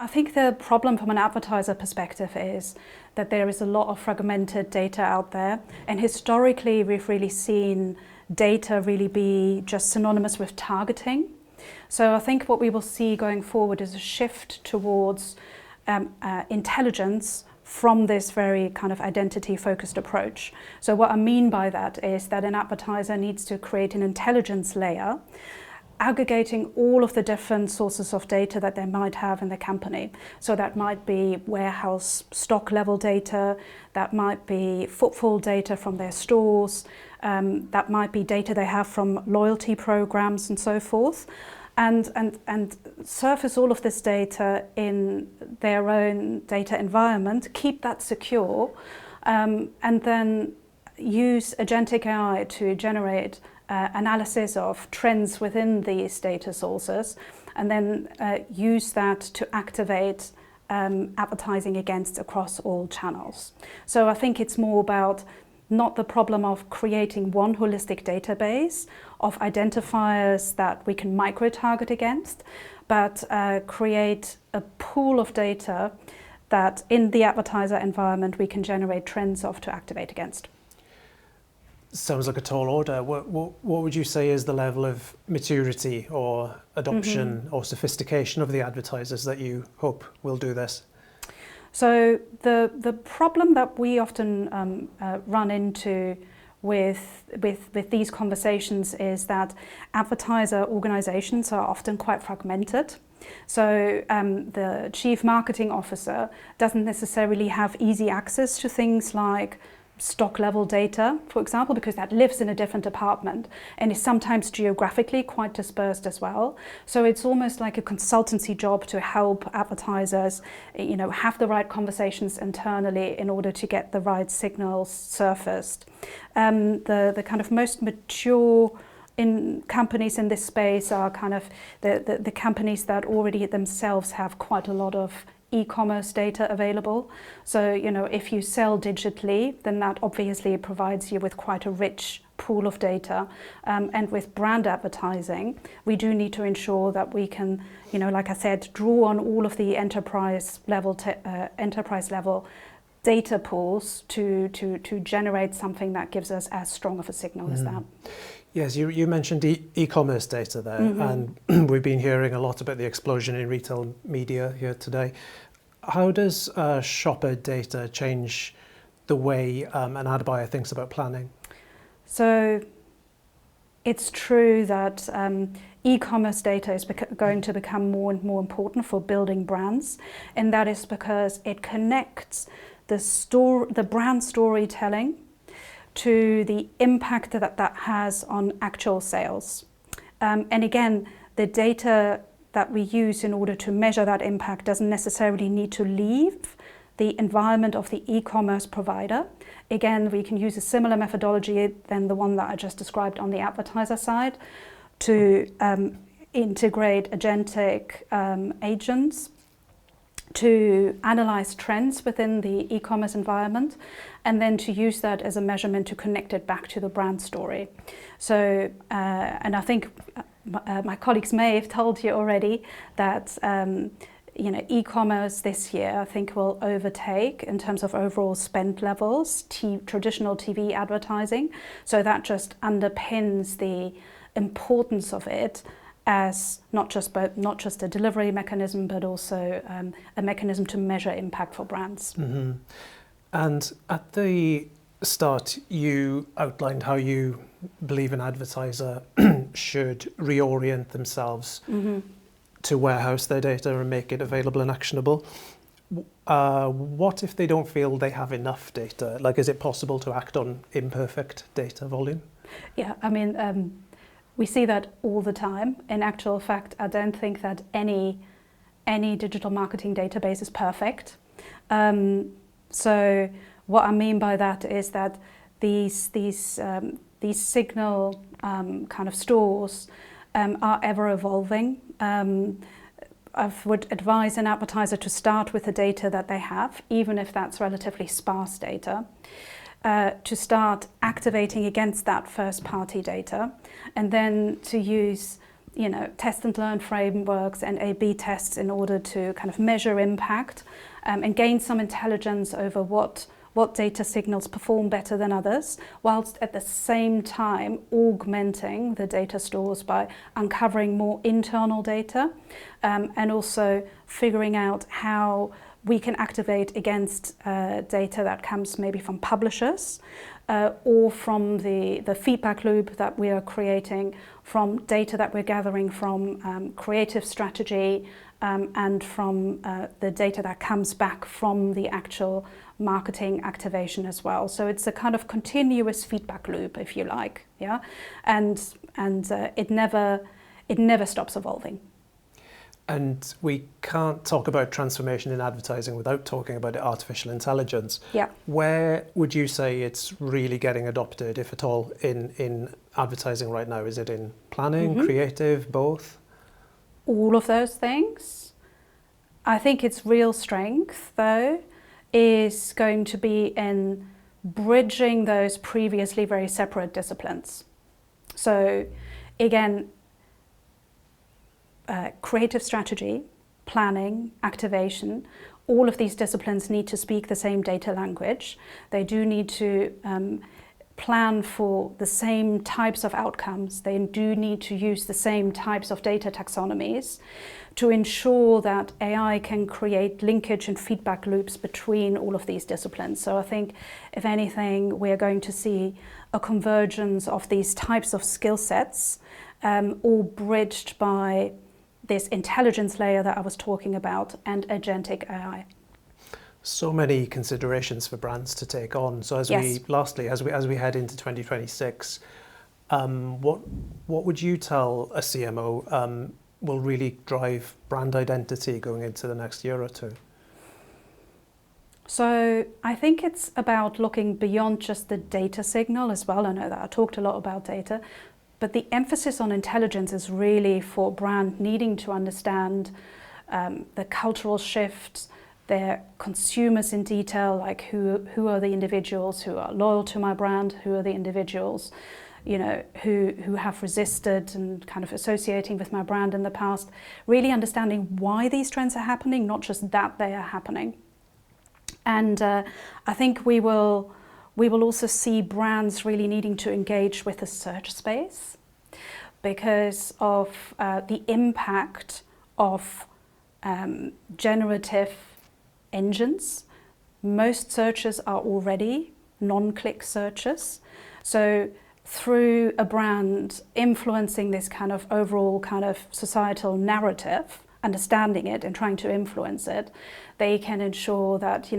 I think the problem from an advertiser perspective is that there is a lot of fragmented data out there, and historically we've really seen data really be just synonymous with targeting. So I think what we will see going forward is a shift towards intelligence from this very kind of identity-focused approach. So what I mean by that is that an advertiser needs to create an intelligence layer aggregating all of the different sources of data that they might have in the company. So that might be warehouse stock level data, that might be footfall data from their stores, that might be data they have from loyalty programs and so forth, and surface all of this data in their own data environment, keep that secure, and then use agentic AI to generate analysis of trends within these data sources, and then use that to activate advertising against across all channels. So I think it's more about not the problem of creating one holistic database of identifiers that we can micro-target against, but create a pool of data that in the advertiser environment we can generate trends of to activate against. Sounds like a tall order. What would you say is the level of maturity or adoption or sophistication of the advertisers that you hope will do this? So the problem that we often run into with these conversations is that advertiser organizations are often quite fragmented. So the chief marketing officer doesn't necessarily have easy access to things like stock level data, for example, because that lives in a different department and is sometimes geographically quite dispersed as well. So it's almost like a consultancy job to help advertisers, have the right conversations internally in order to get the right signals surfaced. The kind of most mature in companies in this space are kind of the companies that already themselves have quite a lot of e-commerce data available. So, if you sell digitally, then that obviously provides you with quite a rich pool of data. And with brand advertising, we do need to ensure that we can, like I said, draw on all of the enterprise level data pools to generate something that gives us as strong of a signal as that. Yes, you mentioned e-commerce data there, and we've been hearing a lot about the explosion in retail media here today. How does shopper data change the way an ad buyer thinks about planning? So it's true that e-commerce data is going to become more and more important for building brands, and that is because it connects the brand storytelling to the impact that has on actual sales. And again, the data that we use in order to measure that impact doesn't necessarily need to leave the environment of the e-commerce provider. Again, we can use a similar methodology than the one that I just described on the advertiser side to integrate agentic agents to analyze trends within the e-commerce environment, and then to use that as a measurement to connect it back to the brand story. So, and I think my colleagues may have told you already that e-commerce this year, I think, will overtake in terms of overall spend levels traditional TV advertising. So that just underpins the importance of it as not just a delivery mechanism, but also a mechanism to measure impact for brands. Mm-hmm. And at the start, you outlined how you believe an advertiser should reorient themselves to warehouse their data and make it available and actionable. What if they don't feel they have enough data? Like, is it possible to act on imperfect data volume? Yeah, I mean, we see that all the time. In actual fact, I don't think that any digital marketing database is perfect. So what I mean by that is that these signal kind of stores are ever evolving. I would advise an advertiser to start with the data that they have, even if that's relatively sparse data, to start activating against that first party data, and then to use test and learn frameworks and A/B tests in order to kind of measure impact and gain some intelligence over what data signals perform better than others, whilst at the same time augmenting the data stores by uncovering more internal data and also figuring out how we can activate against data that comes maybe from publishers or from the feedback loop that we are creating from data that we're gathering from creative strategy and from the data that comes back from the actual marketing activation as well. So it's a kind of continuous feedback loop, if you like, yeah, and it never stops evolving. And we can't talk about transformation in advertising without talking about artificial intelligence. Yeah. Where would you say it's really getting adopted, if at all, in advertising right now? Is it in planning, creative, both? All of those things. I think its real strength, though, is going to be in bridging those previously very separate disciplines. So, again, creative strategy, planning, activation, all of these disciplines need to speak the same data language. They do need to plan for the same types of outcomes. They do need to use the same types of data taxonomies to ensure that AI can create linkage and feedback loops between all of these disciplines. So I think, if anything, we're going to see a convergence of these types of skill sets, all bridged by this intelligence layer that I was talking about and agentic AI. So many considerations for brands to take on. So as we head into 2026, what would you tell a CMO will really drive brand identity going into the next year or two? So I think it's about looking beyond just the data signal as well. I know that I talked a lot about data, but the emphasis on intelligence is really for brand needing to understand the cultural shifts, their consumers in detail, like who are the individuals who are loyal to my brand, who are the individuals, who have resisted and kind of associating with my brand in the past, really understanding why these trends are happening, not just that they are happening. And I think we will also see brands really needing to engage with the search space because of the impact of generative engines. Most searches are already non-click searches. So through a brand influencing this kind of overall kind of societal narrative, understanding it and trying to influence it, they can ensure that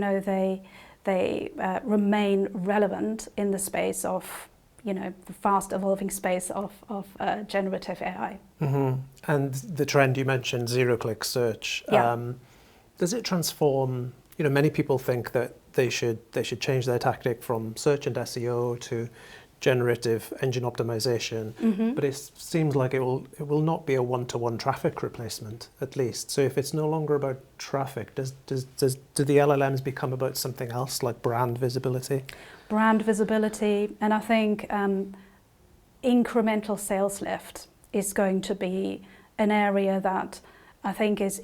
they remain relevant in the space of the fast evolving space of generative AI. Mm-hmm. And the trend you mentioned, zero-click search, does it transform? Many people think that they should change their tactic from search and SEO to generative engine optimization, but it seems like it will not be a one-to-one traffic replacement, at least. So if it's no longer about traffic, do the LLMs become about something else, like brand visibility? Brand visibility, and I think incremental sales lift is going to be an area that I think is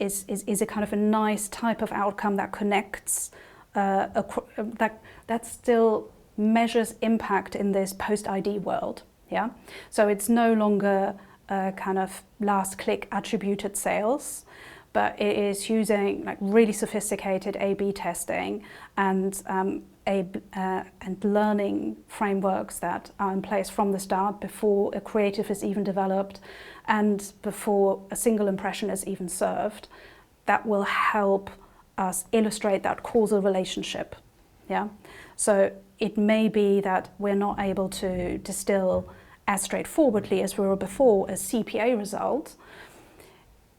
a kind of a nice type of outcome that connects, that still measures impact in this post-ID world. Yeah, so it's no longer kind of last click attributed sales, but it is using like really sophisticated A/B testing and learning frameworks that are in place from the start before a creative is even developed and before a single impression is even served, that will help us illustrate that causal relationship. Yeah, so it may be that we're not able to distill as straightforwardly as we were before a CPA result,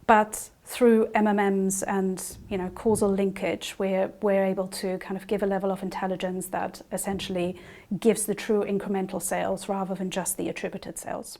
but through MMMs and causal linkage, we're able to kind of give a level of intelligence that essentially gives the true incremental sales rather than just the attributed sales.